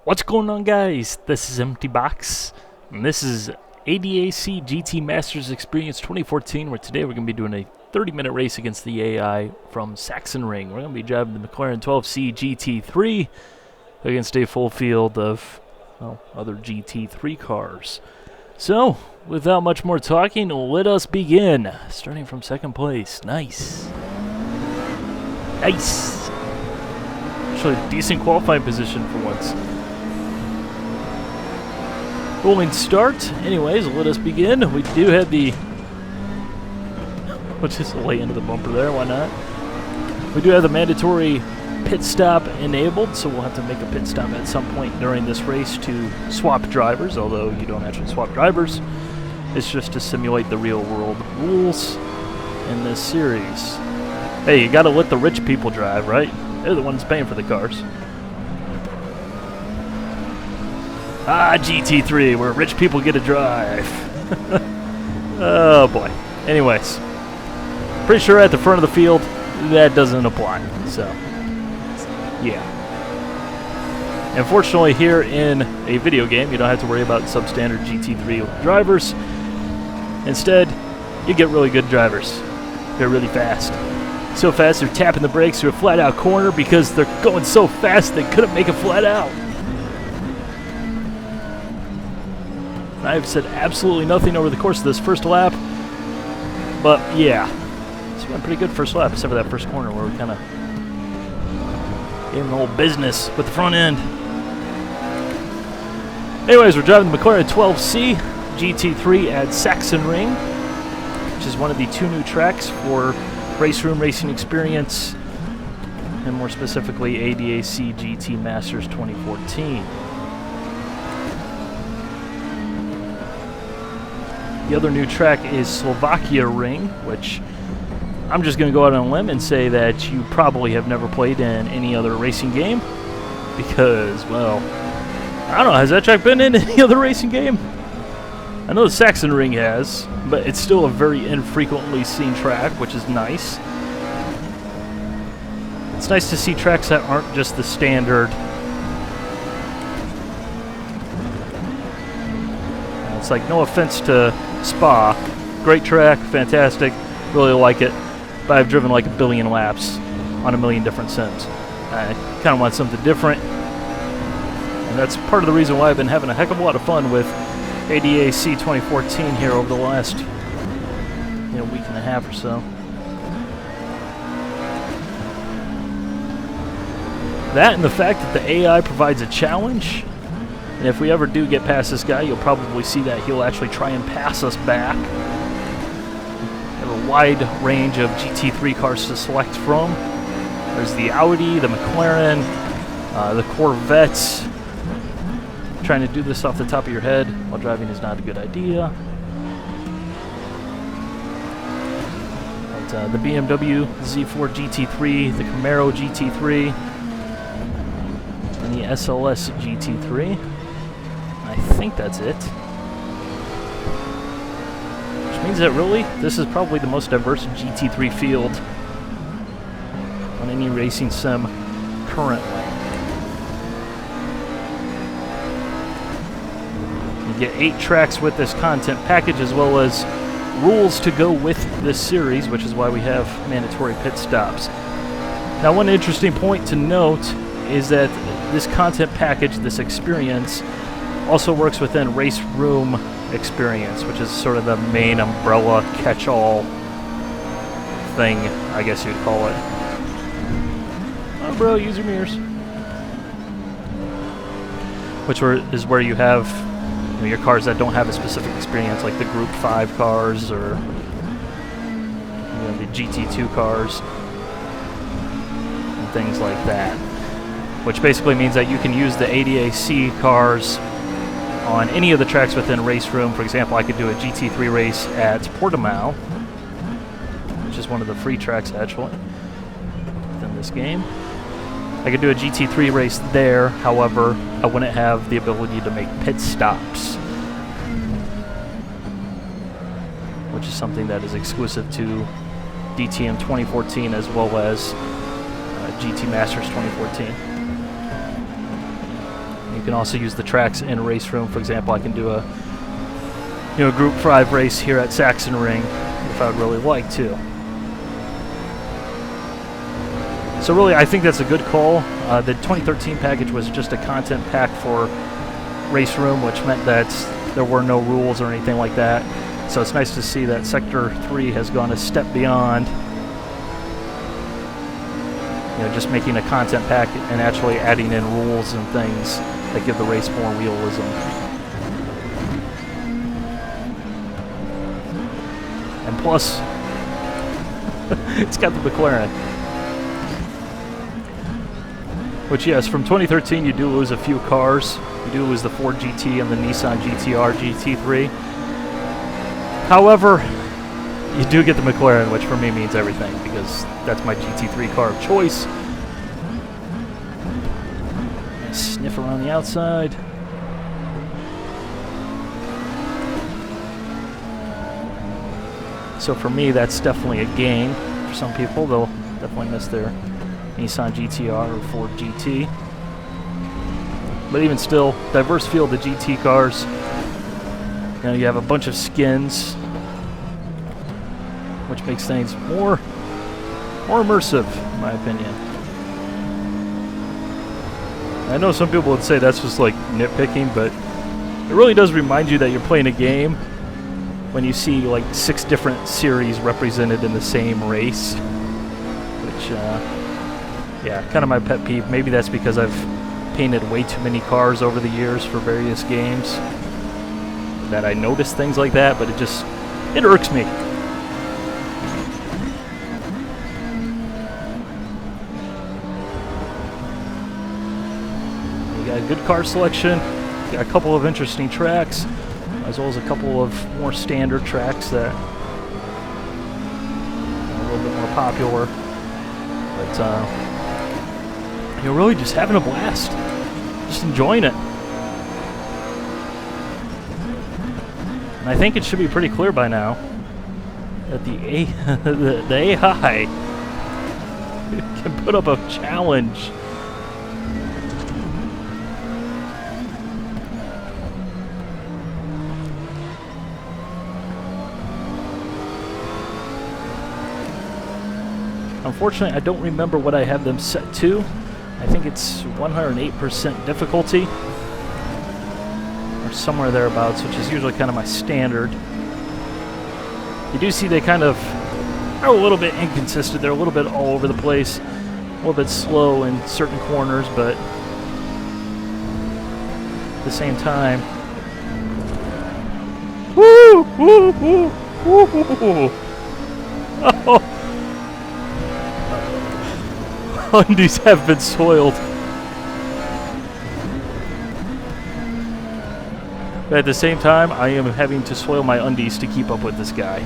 What's going on, guys? This is Empty Box, and this is ADAC GT Masters Experience 2014, where today we're going to be doing a 30-minute race against the AI from Sachsenring. We're going to be driving the McLaren 12C GT3 against a full field of, well, other GT3 cars. So, without much more talking, let us begin. Starting from second place. Nice. Nice. Actually, decent qualifying position for once. Rolling start. Anyways, let us begin. We do have the... Let's just lay into the bumper there, why not? We do have the mandatory pit stop enabled, so we'll have to make a pit stop at some point during this race to swap drivers, although you don't actually swap drivers. It's just to simulate the real world rules in this series. Hey, you gotta let the rich people drive, right? They're the ones paying for the cars. Ah, GT3, where rich people get to drive. Oh boy. Anyways, pretty sure at the front of the field, that doesn't apply. So, yeah. Unfortunately, here in a video game, you don't have to worry about substandard GT3 drivers. Instead, you get really good drivers. They're really fast. So fast, they're tapping the brakes through a flat-out corner because they're going so fast they couldn't make it flat out. I've said absolutely nothing over the course of this first lap, but yeah, it's been pretty good first lap, except for that first corner where we kind of gave him the whole business with the front end. Anyways, we're driving the McLaren 12C GT3 at Sachsenring, which is one of the two new tracks for Race Room Racing Experience, and more specifically ADAC GT Masters 2014. The other new track is Slovakia Ring, which I'm just going to go out on a limb and say that you probably have never played in any other racing game because, well, I don't know, has that track been in any other racing game? I know the Sachsenring has, but it's still a very infrequently seen track, which is nice. It's nice to see tracks that aren't just the standard. It's like, no offense to Spa, great track, fantastic, really like it, but I've driven like a billion laps on a million different sims. I kind of want something different, and that's part of the reason why I've been having a heck of a lot of fun with ADAC 2014 here over the last week and a half or so. That and the fact that the AI provides a challenge. And if we ever do get past this guy, you'll probably see that he'll actually try and pass us back. We have a wide range of GT3 cars to select from. There's the Audi, the McLaren, the Corvettes. Trying to do this off the top of your head while driving is not a good idea. But, the BMW Z4 GT3, the Camaro GT3, and the SLS GT3. I think that's it. Which means that really, this is probably the most diverse GT3 field on any racing sim currently. You get 8 tracks with this content package, as well as rules to go with this series, which is why we have mandatory pit stops. Now, one interesting point to note is that this content package, this experience, also works within Race Room Experience, which is sort of the main umbrella catch-all thing, I guess you'd call it. Oh, bro, use your mirrors. Which is where you have your cars that don't have a specific experience, like the Group 5 cars or the GT2 cars and things like that. Which basically means that you can use the ADAC cars on any of the tracks within Race Room. For example, I could do a GT3 race at Portimao, which is one of the free tracks actually within this game. I could do a GT3 race there, however, I wouldn't have the ability to make pit stops, which is something that is exclusive to DTM 2014 as well as GT Masters 2014. can also use the tracks in a race room. For example, I can do a Group 5 race here at Sachsenring if I would really like to. So really, I think that's a good call. The 2013 package was just a content pack for race room, which meant that there were no rules or anything like that. So it's nice to see that Sector 3 has gone a step beyond, just making a content pack and actually adding in rules and things that give the race more realism. And plus, it's got the McLaren. Which, yes, from 2013 you do lose a few cars. You do lose the Ford GT and the Nissan GT-R GT3. However, you do get the McLaren, which for me means everything, because that's my GT3 car of choice. Sniff around the outside. So for me, that's definitely a gain. For some people, they'll definitely miss their Nissan GT-R or Ford GT. But even still, diverse field of GT cars. You have a bunch of skins, which makes things more immersive, in my opinion. I know some people would say that's just like nitpicking, but it really does remind you that you're playing a game when you see like 6 different series represented in the same race, which, yeah, kind of my pet peeve. Maybe that's because I've painted way too many cars over the years for various games that I notice things like that, but it irks me. You got a good car selection, you got a couple of interesting tracks, as well as a couple of more standard tracks that are a little bit more popular. But you're really just having a blast, just enjoying it. And I think it should be pretty clear by now that the AI can put up a challenge. Unfortunately, I don't remember what I have them set to. I think it's 108% difficulty, or somewhere thereabouts, which is usually kind of my standard. You do see they kind of are a little bit inconsistent. They're a little bit all over the place, a little bit slow in certain corners, but at the same time, woo, woo, woo, woo, woo. Oh. Undies have been soiled. But at the same time, I am having to soil my undies to keep up with this guy.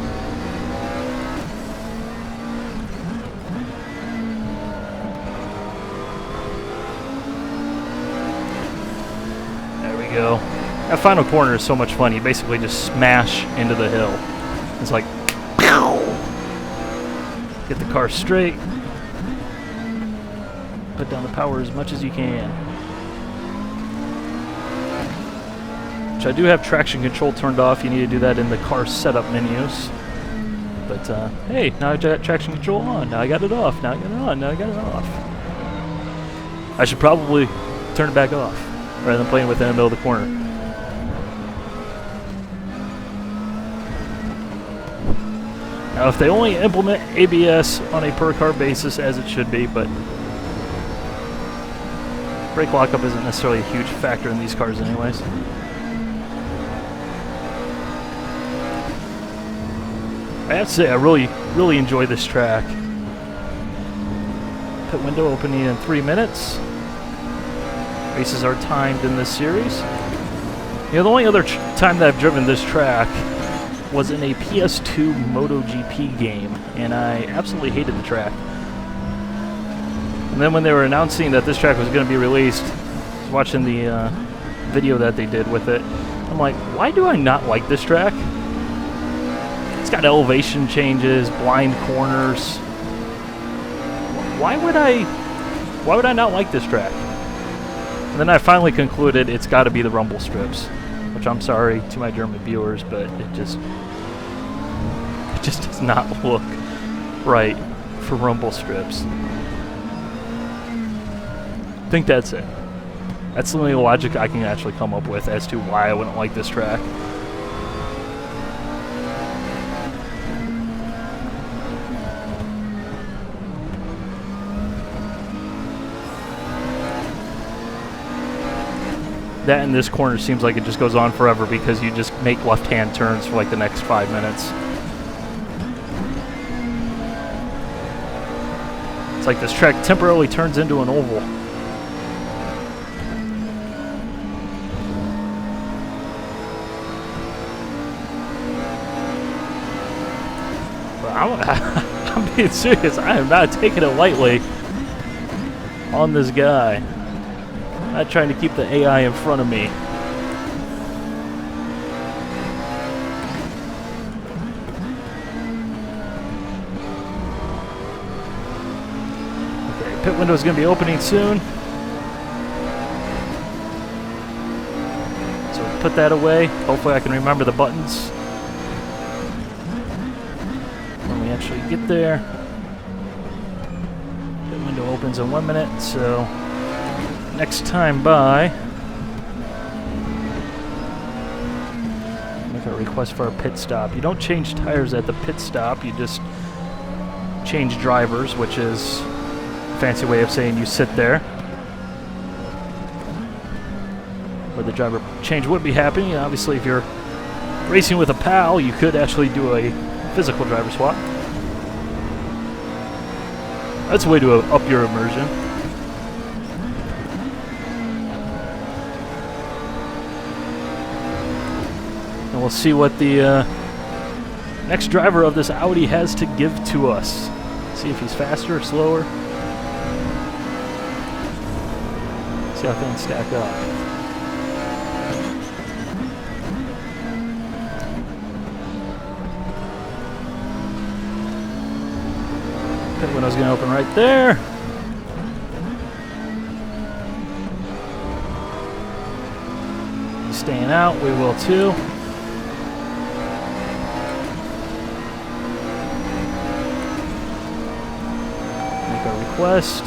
There we go. That final corner is so much fun. You basically just smash into the hill. It's like, pow! Get the car straight. Put down the power as much as you can. Which I do have traction control turned off. You need to do that in the car setup menus. But hey, now I got traction control on. Now I got it off. Now I got it on. Now I got it off. I should probably turn it back off rather than playing with it in the middle of the corner. Now, if they only implement ABS on a per car basis, as it should be, but brake lockup isn't necessarily a huge factor in these cars anyways. I have to say, I really enjoy this track. Pit window opening in 3 minutes. Races are timed in this series. The only other time that I've driven this track was in a PS2 MotoGP game, and I absolutely hated the track. And then when they were announcing that this track was going to be released, I was watching the video that they did with it. I'm like, why do I not like this track? It's got elevation changes, blind corners. Why would I not like this track? And then I finally concluded it's got to be the rumble strips, which I'm sorry to my German viewers, but it just does not look right for rumble strips. I think that's it. That's the only logic I can actually come up with as to why I wouldn't like this track. That in this corner seems like it just goes on forever because you just make left-hand turns for like the next 5 minutes. It's like this track temporarily turns into an oval. But I'm being serious. I am not taking it lightly on this guy. Not trying to keep the AI in front of me. Okay, pit window is going to be opening soon. So put that away. Hopefully I can remember the buttons when we actually get there. Pit window opens in 1 minute, so next time by, make a request for a pit stop. You don't change tires at the pit stop, you just change drivers, which is a fancy way of saying you sit there. Where the driver change would be happening. Obviously, if you're racing with a pal, you could actually do a physical driver swap. That's a way to up your immersion. And we'll see what the next driver of this Audi has to give to us. See if he's faster or slower. See how things stack up. Pit window's going to open right there. He's staying out. We will too. Request.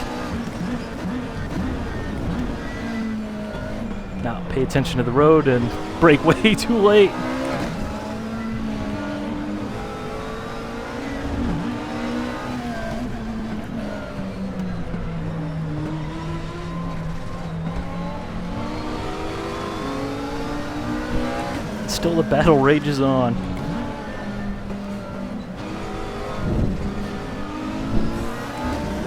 Now pay attention to the road and brake way too late. Still the battle rages on.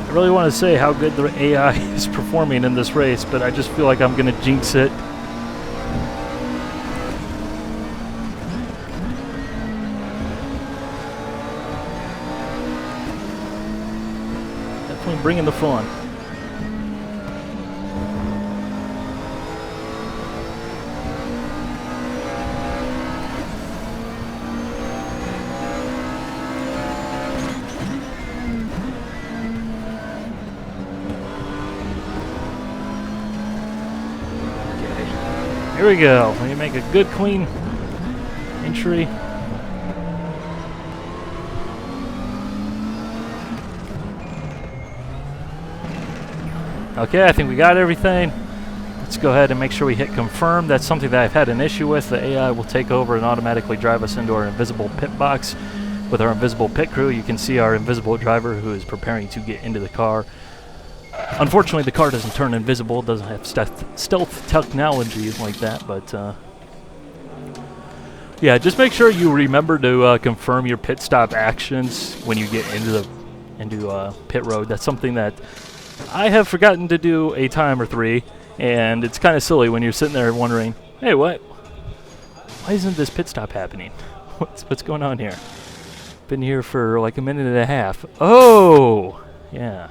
I really want to say how good the AI is performing in this race, but I just feel like I'm going to jinx it. Definitely bringing the fun. Here we go. We make a good, clean entry. Okay, I think we got everything. Let's go ahead and make sure we hit confirm. That's something that I've had an issue with. The AI will take over and automatically drive us into our invisible pit box with our invisible pit crew. You can see our invisible driver who is preparing to get into the car. Unfortunately, the car doesn't turn invisible, doesn't have stealth technology like that, but yeah, just make sure you remember to confirm your pit stop actions when you get into pit road. That's something that I have forgotten to do a time or three, and it's kind of silly when you're sitting there wondering, hey, why isn't this pit stop happening? What's going on here? Been here for like a minute and a half. Oh, yeah.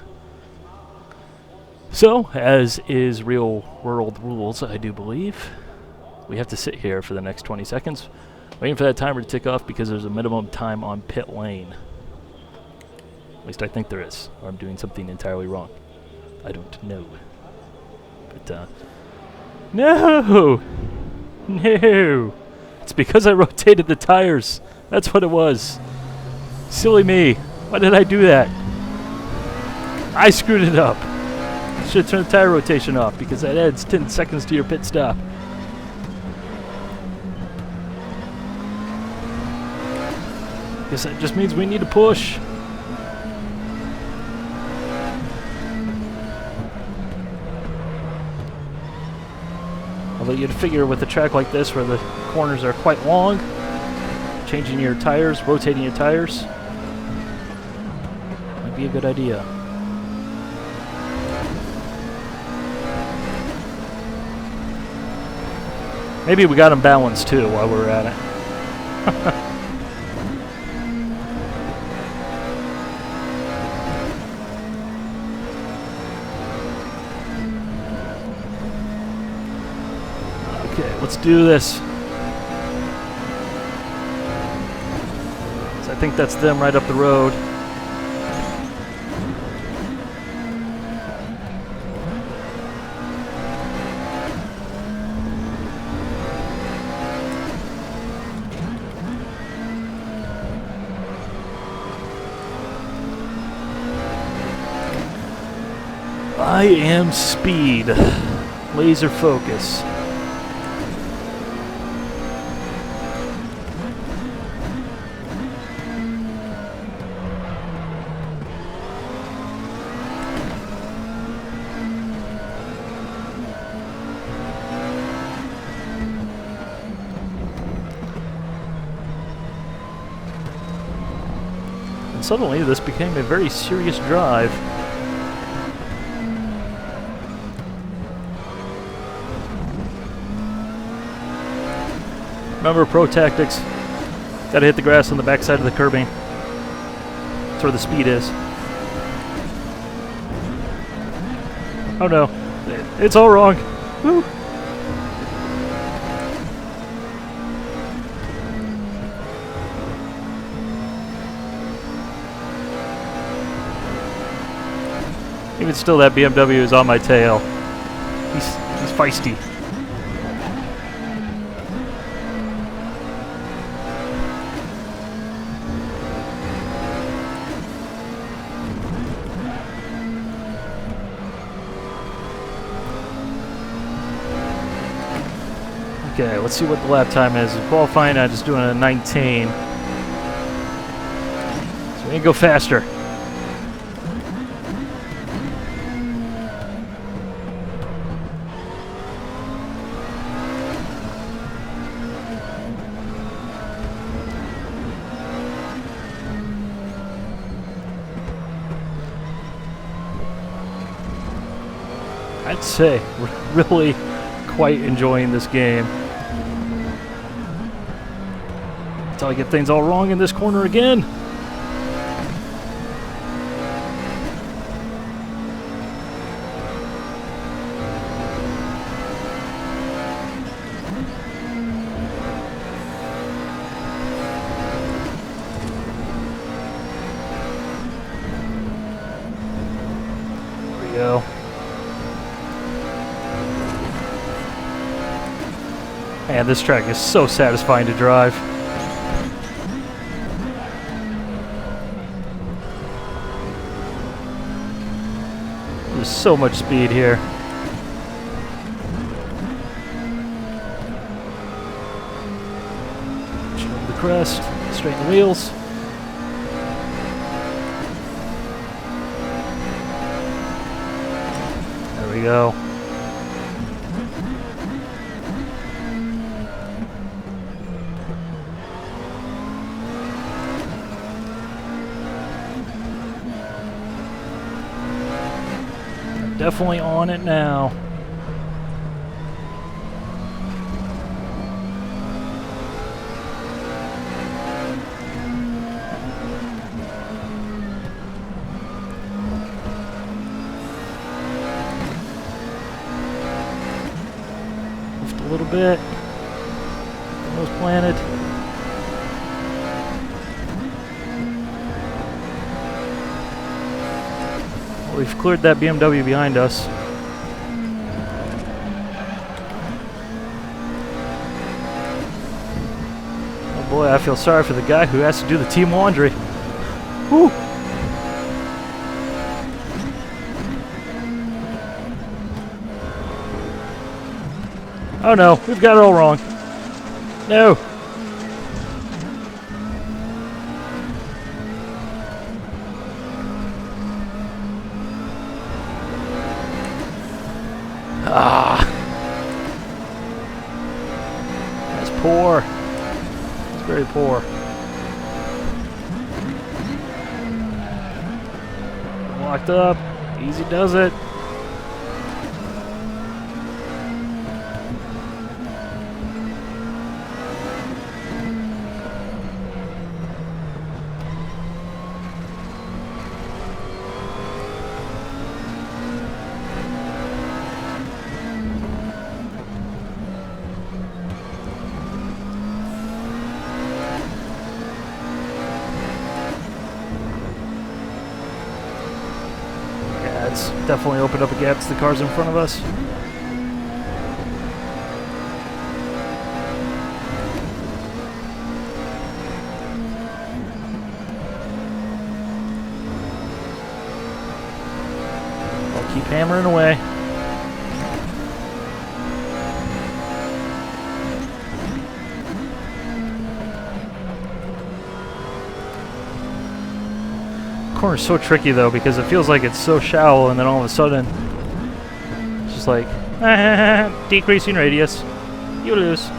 So, as is real world rules, I do believe, we have to sit here for the next 20 seconds, waiting for that timer to tick off because there's a minimum time on pit lane. At least I think there is, or I'm doing something entirely wrong. I don't know. But No! No! It's because I rotated the tires. That's what it was. Silly me. Why did I do that? I screwed it up. Should have turned the tire rotation off because that adds 10 seconds to your pit stop. Guess that just means we need to push. Although you'd figure with a track like this where the corners are quite long, changing your tires, rotating your tires, might be a good idea. Maybe we got them balanced too while we were at it. Okay, let's do this. So I think that's them right up the road. I am speed. Laser focus. And suddenly this became a very serious drive. Remember pro tactics. Gotta hit the grass on the backside of the curbing. That's where the speed is. Oh no. It's all wrong. Woo. Even still, that BMW is on my tail. He's feisty. Okay, let's see what the lap time is. Qualifying, I'm just doing a 19. So we can go faster. I'd say we're really quite enjoying this game. Until I get things all wrong in this corner again. There we go. Man, this track is so satisfying to drive. There's so much speed here. Show the crest, straighten the wheels. There we go. Definitely on it now. Lift a little bit. Nose planted. We've cleared that BMW behind us. Boy, I feel sorry for the guy who has to do the team laundry. Whew. Oh no, we've got it all wrong. No. Ah. That's poor. That's very poor. Locked up. Easy does it. It's definitely opened up a gap to the cars in front of us. I'll keep hammering away. Corner's so tricky though because it feels like it's so shallow and then all of a sudden it's just like decreasing radius, you lose.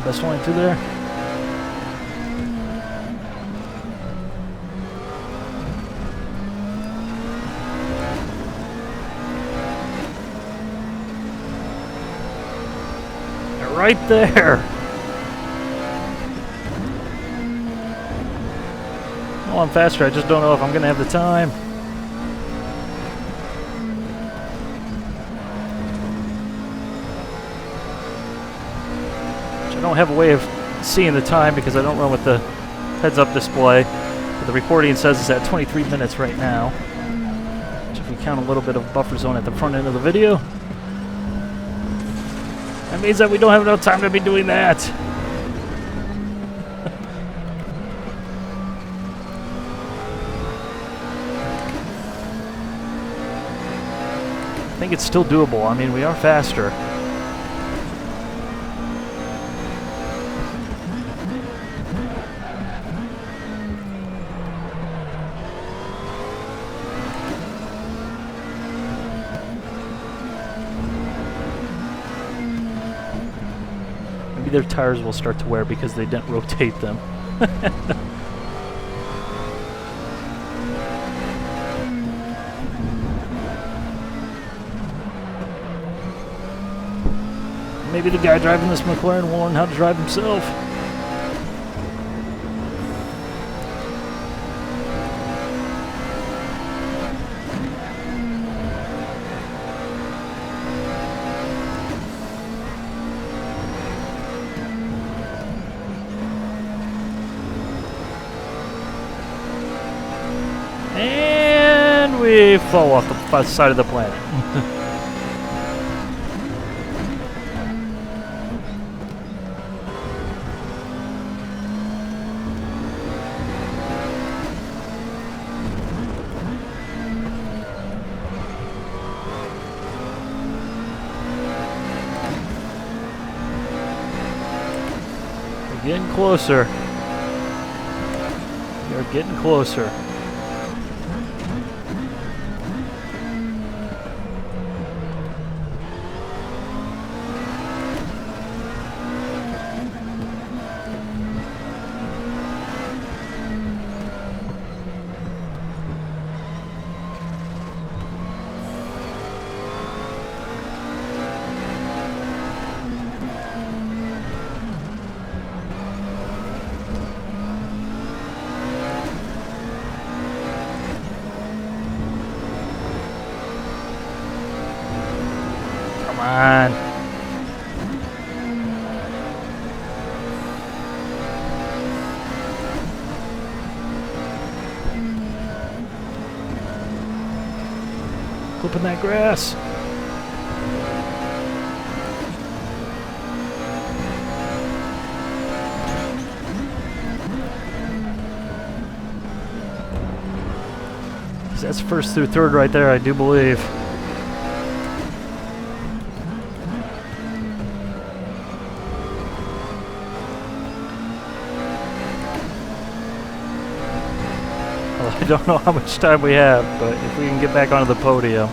Best line through there. They're right there. Oh, I'm faster. I just don't know if I'm going to have the time. I don't have a way of seeing the time because I don't run with the heads-up display. But the recording says it's at 23 minutes right now. So if we count a little bit of buffer zone at the front end of the video, that means that we don't have enough time to be doing that. I think it's still doable. I mean, we are faster. Maybe their tires will start to wear because they didn't rotate them. Maybe the guy driving this McLaren will learn how to drive himself. And we fall off the side of the planet. We're getting closer. We're getting closer. clipping that grass. That's first through third right there, I do believe. Well, I don't know how much time we have, but if we can get back onto the podium.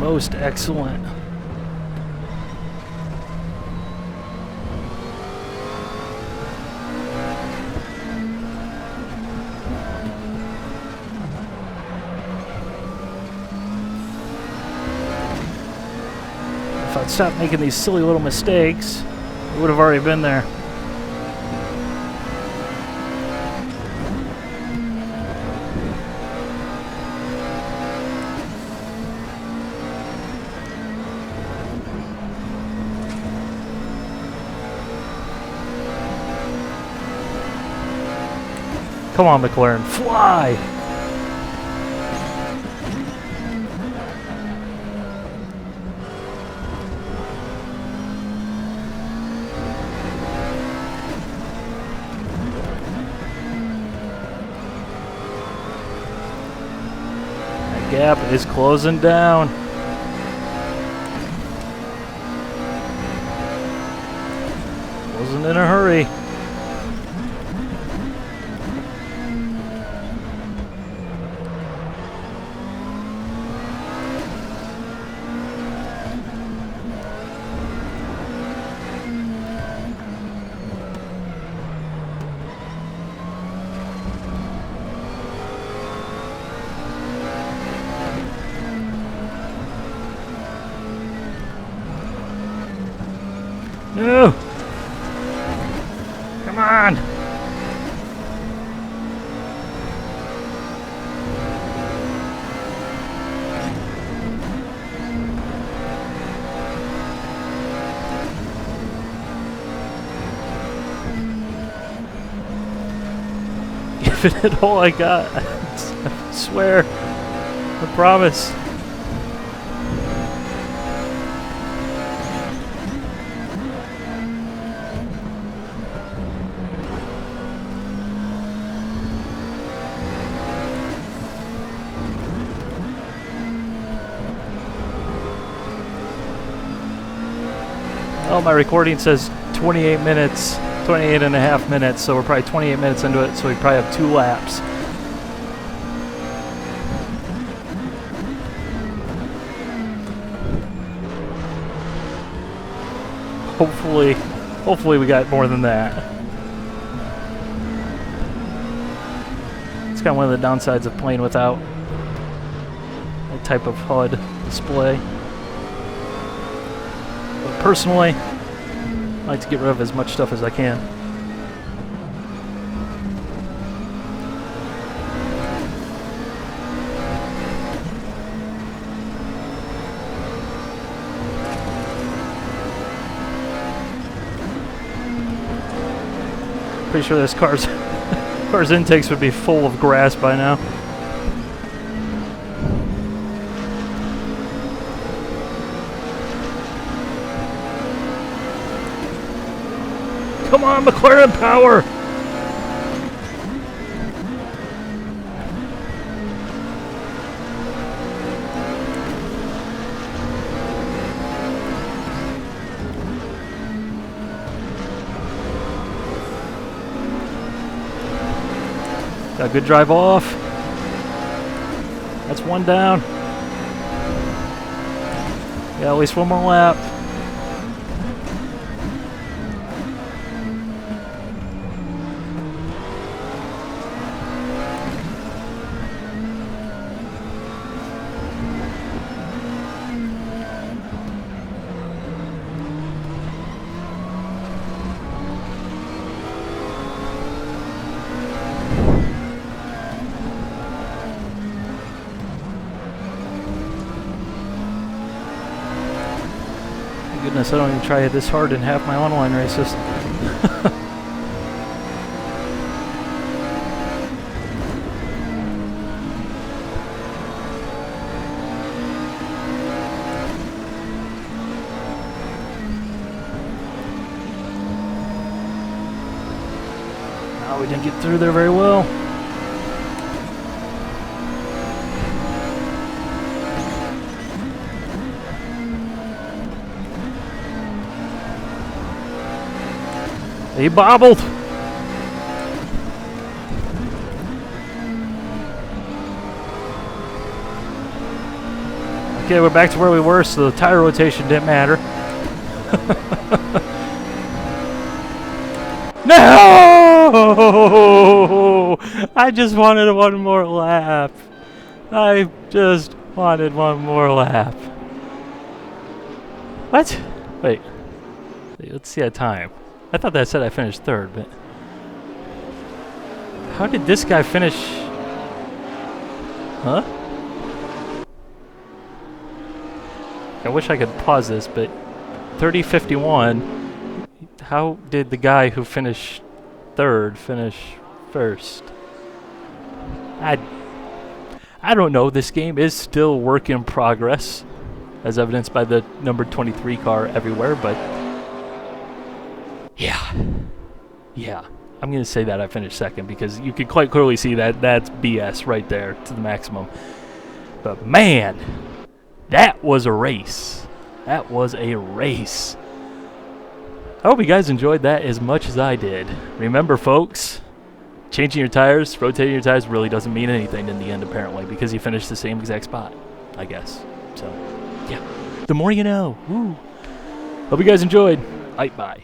Most excellent. If I'd stopped making these silly little mistakes, we would have already been there. Come on, McLaren, fly! That gap is closing down. Wasn't in a hurry. No! Come on! Giving it all I got. I swear. I promise. Oh, my recording says 28 minutes, 28 and a half minutes, so we're probably 28 minutes into it, so we probably have 2 laps. Hopefully we got more than that. It's kind of one of the downsides of playing without that type of HUD display. But personally, I like to get rid of as much stuff as I can. Pretty sure this car's intakes would be full of grass by now. Come on, McLaren power! Got a good drive off. That's 1 down. Yeah, at least 1 more lap. goodness, I don't even try it this hard in half my online races. We didn't get through there very well. He bobbled. Okay, we're back to where we were, so the tire rotation didn't matter. No! I just wanted one more lap. I just wanted one more lap. What? Wait, let's see that time. I thought that said I finished third, but how did this guy finish? Huh? I wish I could pause this, but 30:51. How did the guy who finished third finish first? I don't know. This game is still work in progress, as evidenced by the number 23 car everywhere, but yeah, I'm going to say that I finished second because you can quite clearly see that that's BS right there to the maximum. But man, that was a race. That was a race. I hope you guys enjoyed that as much as I did. Remember, folks, changing your tires, rotating your tires really doesn't mean anything in the end, apparently, because you finished the same exact spot, I guess. So, yeah. The more you know. Woo. Hope you guys enjoyed. Bye.